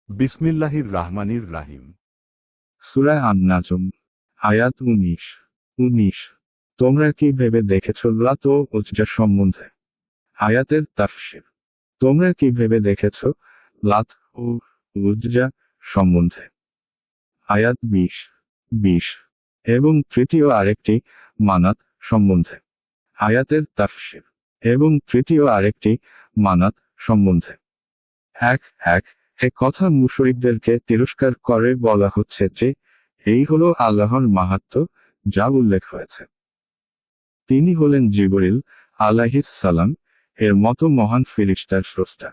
বিসমিল্লাহির রাহমানির রাহিম। সূরা আন-নাজম আয়াত 19। তোমরা কি ভেবে দেখেছ লাত ও উজ্জা সম্বন্ধে? আয়াতের তাফসীর। তোমরা কি ভেবে দেখেছ লাত ও উজ্জা সম্বন্ধে? আয়াত 20 এবং তৃতীয় আরেকটি মানাত সম্বন্ধে। আয়াতের তাফসীর। এবং তৃতীয় আরেকটি মানাত সম্বন্ধে। এক হে কথা মুশরিকদেরকে তিরস্কার করে বলা হচ্ছে যে এই হলো আল্লাহর মাহাত্ম্য যা উল্লেখ হয়েছে। তিনি হলেন জিবরিল আলাইহিস সালাম এর মতো মহান ফেরেশতার স্রষ্টা।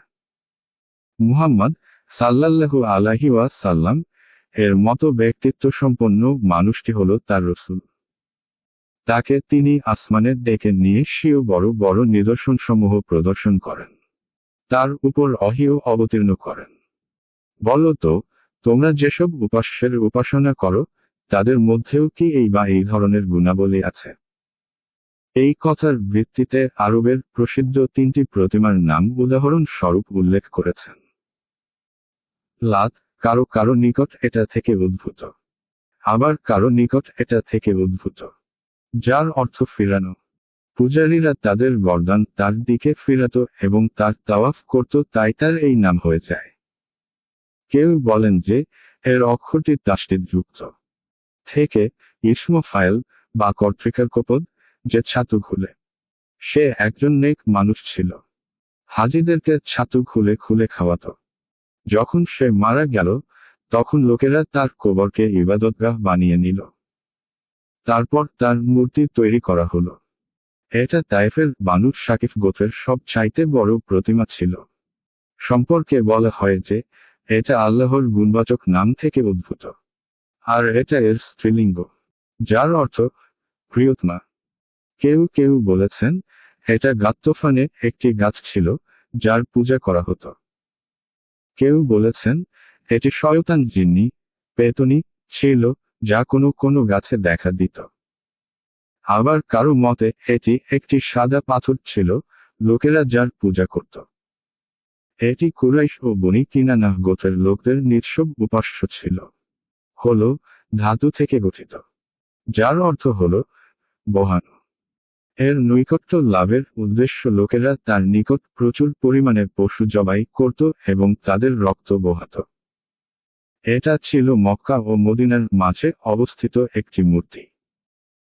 মুহাম্মদ সাল্লাল্লাহু আলাইহি ওয়াসাল্লাম এর মতো ব্যক্তিত্ব সম্পন্ন মানুষটি হলো তার রাসূল। তাকে তিনি আসমানে ডেকে নিয়ে স্বীয় বড় বড় নিদর্শনসমূহ প্রদর্শন করেন। তার উপর ওহীও অবতীর্ণ করেন। বলো তো, তোমরা যেসব উপাস্যের উপাসনা করো, তাদের মধ্যেও কি এই ধরনের গুণাবলী আছে? এই কথার ভিত্তিতে আরবের প্রসিদ্ধ 3টি প্রতিমার নাম উদাহরণ স্বরূপ উল্লেখ করেছেন। লাত, কারো নিকট এটা থেকে উদ্ভূত। আবার কারো নিকট এটা থেকে উদ্ভূত, যার অর্থ ফিরানো। পূজারীরা তাদের গর্দান তার দিকে ফিরাতো এবং তার তাওয়াফ করত, তাই তার এই নাম হয়ে যায়। কেউ বলেন যে এর অক্ষরটি তাসদীদ যুক্ত থেকে ইসম ফাইল বা কর্তৃকারকপদ, যে ছাতু খুলে। সে একজন নেক মানুষ ছিল। হাজিদেরকে ছাতু খুলে খুলে খাওয়াতো। যখন সে মারা গেল, তখন লোকেরা তার কবরকে ইবাদতগাহ বানিয়ে নিল। তারপর তার মূর্তি তৈরি করা হলো। এটা তায়েফের বানু শাকিফ গোত্রের সব চাইতে বড় প্রতিমা ছিল। সম্পর্কে বলা হয় যে এটা আল্লাহর গুণবাচক নাম থেকে উদ্ভূত। আর এটা এর স্ত্রীলিঙ্গ, যার অর্থ প্রিয়তমা। কেউ কেউ বলেছেন এটা গাত্তফানে একটি গাছ ছিল, যার পূজা করা হতো। কেউ বলেছেন এটি শয়তান জিন্নি পেতনি ছিল, যা কোনো কোনো গাছে দেখা দিত। আবার কারো মতে এটি একটি সাদা পাথর ছিল, লোকেরা যার পূজা করত। এটি কুরাইশ ও বনি কিনানাহ গোত্রের লোকদের নিঃসব উপাস্য ছিল। হলো ধাতু থেকে গঠিত, যার অর্থ হলো বহানো। এর নৈকট্য লাভের উদ্দেশ্য লোকেরা তার নিকট প্রচুর পরিমাণে পশু জবাই করত এবং তাদের রক্ত বহাত। এটা ছিল মক্কা ও মদিনার মাঝে অবস্থিত একটি মূর্তি।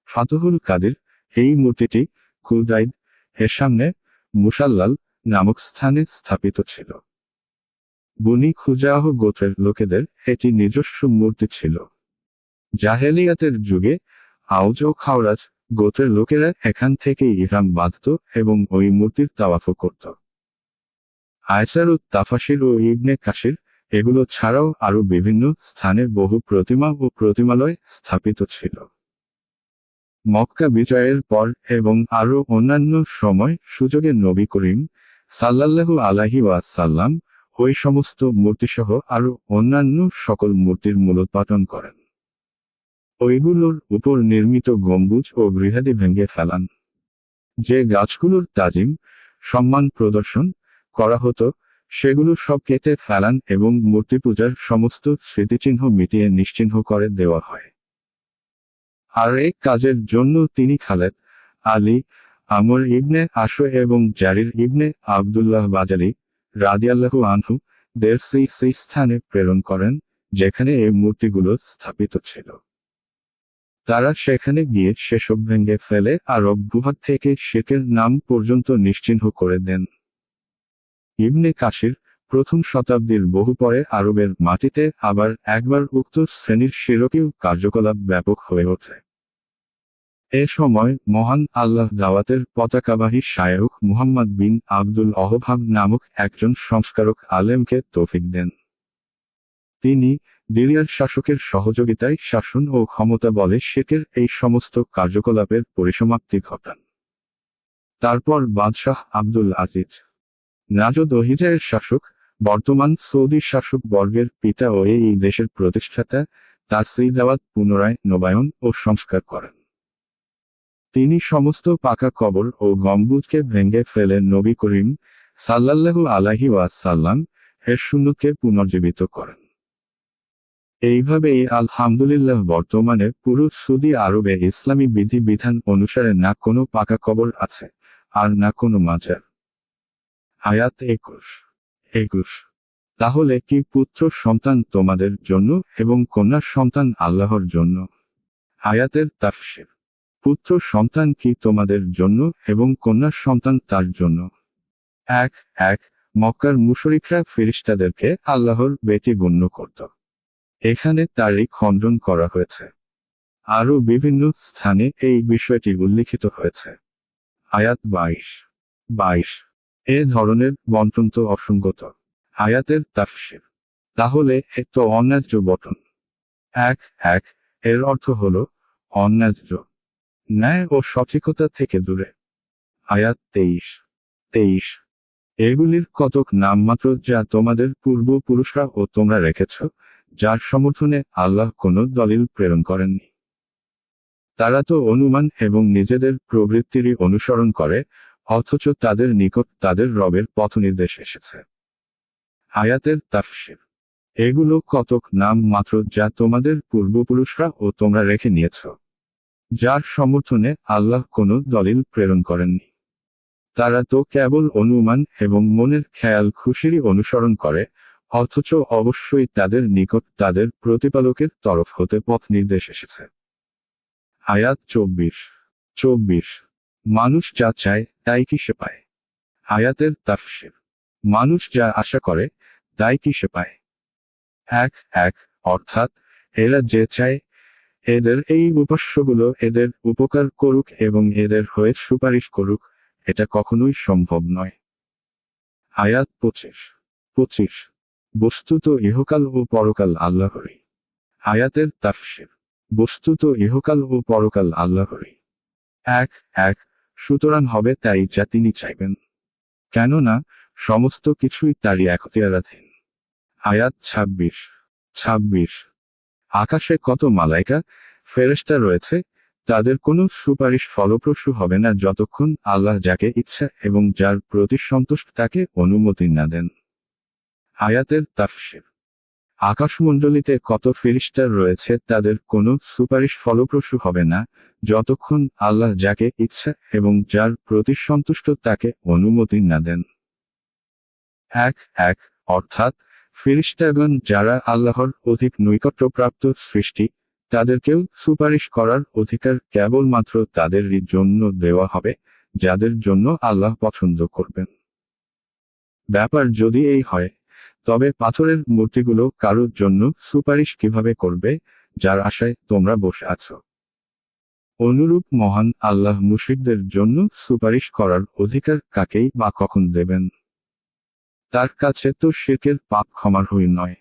ফাতহুল কাদির এই মূর্তিটি কুদাইদ এর সামনে মুসাল্লাল নামক স্থানে স্থাপিত ছিল। বনি খুজাহ গোত্রের লোকেদের এটি নিজস্ব মূর্তি ছিল। জাহেলিয়াতের যুগে আউজ ও খাওরাজ গোত্রের লোকেরা এখান থেকে ইহরাম বাঁধত এবং ওই মূর্তির তাওয়াফও করত। আয়সারুত তাফাসির ও ইবনে কাসির এগুলো ছাড়াও আরও বিভিন্ন স্থানে বহু প্রতিমা ও প্রতিমালয় স্থাপিত ছিল। মক্কা বিজয়ের পর এবং আরও অন্যান্য সময় সুযোগে নবী করিম সাল্লাল্লাহু আলাইহি ওয়াসাল্লাম ওই সমস্ত মূর্তিসহ আরও অন্যান্য সকল মূর্তির মূলোৎপাটন করেন। ওইগুলোর উপর নির্মিত গম্বুজ ও গৃহাদি ভেঙে ফেলান। যে গাছগুলোর তাজিম সম্মান প্রদর্শন করা হতো, সেগুলো সব কেটে ফেলান এবং মূর্তি পূজার সমস্ত স্মৃতিচিহ্ন মিটিয়ে নিশ্চিহ্ন করে দেওয়া হয়। আর এই কাজের জন্য তিনি খালেদ, আলী, আমর ইবনে আশো এবং জারির ইবনে আবদুল্লাহ বাজালি রাদিয়াল্লাহু আনহু দের সেই স্থানে প্রেরণ করেন, যেখানে এই মূর্তিগুলো স্থাপিত ছিল। তারা সেখানে গিয়ে সেসব ভেঙে ফেলে আরব গুহা থেকে শিরকের নাম পর্যন্ত নিশ্চিহ্ন করে দেন। ইবনে কাসির প্রথম শতাব্দীর বহু পরে আরবের মাটিতে আবার একবার উক্ত শ্রেণীর শিরকীয় কার্যকলাপ ব্যাপক হয়ে ওঠে। এ সময় মহান আল্লাহ দাওয়াতের পতাকাবাহী শায়খ মুহাম্মদ বিন আব্দুল ওহাব নামক একজন সংস্কারক আলেমকে তৌফিক দেন। তিনি দিরিয়ার শাসকের সহযোগিতায় শাসন ও ক্ষমতা বলে শিরকের এই সমস্ত কার্যকলাপের পরিসমাপ্তি ঘটান। তারপর বাদশাহ আব্দুল আজিজ নাজদ ও হিজায়ের শাসক, বর্তমান সৌদি শাসক বর্গের পিতা ও এই দেশের প্রতিষ্ঠাতা, তার সেই দাওয়াত পুনরায় নবায়ন ও সংস্কার করেন। তিনি সমস্ত পাকা কবর ও গম্বুজকে ভেঙে ফেলে নবী করিম সাল্লাল্লাহু আলাইহি ওয়াসাল্লাম এর সুন্নতকে পুনর্জীবিত করেন। এইভাবেই আলহামদুলিল্লাহ বর্তমানে পুরো সৌদি আরবে ইসলামী বিধিবিধান অনুসারে না কোনো পাকা কবর আছে, আর না কোনো মাজার। আয়াত 21। তাহলে কি পুত্র সন্তান তোমাদের জন্য এবং কন্যা সন্তান আল্লাহর জন্য? আয়াতের তাফসীর। পুত্র সন্তান কি তোমাদের জন্য এবং কন্যা সন্তান তার জন্য? এক মক্কার মুশরিকরা ফেরেশতাদেরকে আল্লাহর বেটি গণ্য করত। এখানে তারই খণ্ডন করা হয়েছে। আরও বিভিন্ন স্থানে এই বিষয়টি উল্লিখিত হয়েছে। আয়াত 22। এ ধরনের বন্টন তো অসঙ্গত। আয়াতের তাফসীর। তাহলে এ তো অন্যায্য বটন। এক এর অর্থ হল অন্যায্য, ন্যায় ও সঠিকতা থেকে দূরে। আয়াত 23। এগুলির কতক নামমাত্র যা তোমাদের পূর্বপুরুষরা ও তোমরা রেখেছ, যার সমর্থনে আল্লাহ কোনো দলিল প্রেরণ করেননি। তারা তো অনুমান এবং নিজেদের প্রবৃত্তিরই অনুসরণ করে, অথচ তাদের নিকট তাদের রবের পথনির্দেশ এসেছে। আয়াতের তাফসীর। এগুলো কতক নাম মাত্র যা তোমাদের পূর্বপুরুষরা ও তোমরা রেখে নিয়েছ, যার সমর্থনে আল্লাহ কোনো দলিল প্রেরণ করেননি। তারা তো কেবল অনুমান এবং মনের খেয়াল খুশিরই অনুসরণ করে, অথচ অবশ্যই তাদের নিকট তাদের প্রতিপালকের তরফ হতে পথ নির্দেশ এসেছে। আয়াত 24। মানুষ যা চায় তাই কি সে পায়? আয়াতের তাফসীর। মানুষ যা আশা করে তাই কি সে পায়? এক অর্থাৎ এরা যে চায় এদের এই উপাস্যগুলো এদের উপকার করুক এবং এদের হয়ে সুপারিশ করুক, এটা কখনোই সম্ভব নয়। আয়াত 25। বস্তুত ইহকাল ও পরকাল আল্লাহরই। আয়াতের তাফসীর। বস্তুত ইহকাল ও পরকাল আল্লাহরই। এক সুতরাং হবে তাই যা তিনি চাইবেন, কেননা সমস্ত কিছুই তারই এখতিয়ারাধীন। আয়াত 26। আকাশে কত মালাইকা ফেরেশতা রয়েছে, তাদের কোনো সুপারিশ ফলপ্রসূ হবে না যতক্ষণ আল্লাহ যাকে ইচ্ছা এবং যার প্রতি সন্তুষ্ট তাকে অনুমতি না দেন। আয়াতের তাফসীর। আকাশমণ্ডলীতে কত ফেরেশতা রয়েছে, তাদের কোনো সুপারিশ ফলপ্রসূ হবে না যতক্ষণ আল্লাহ যাকে ইচ্ছা এবং যার প্রতি সন্তুষ্ট তাকে অনুমতি না দেন। এক অর্থাৎ ফেরেশতাগণ যারা আল্লাহর অধিক নৈকট্যপ্রাপ্ত সৃষ্টি, তাদেরকেও সুপারিশ করার অধিকার কেবলমাত্র তাদেরই জন্য দেওয়া হবে, যাদের জন্য আল্লাহ পছন্দ করবেন। ব্যাপার যদি এই হয়, তবে পাথরের মূর্তিগুলো কারোর জন্য সুপারিশ কিভাবে করবে, যার আশায় তোমরা বসে আছো? অনুরূপ মহান আল্লাহ মুশরিকদের জন্য সুপারিশ করার অধিকার কাকেই বা কখন দেবেন? তার কাছে তো শিরকের পাপ ক্ষমার হই নয়।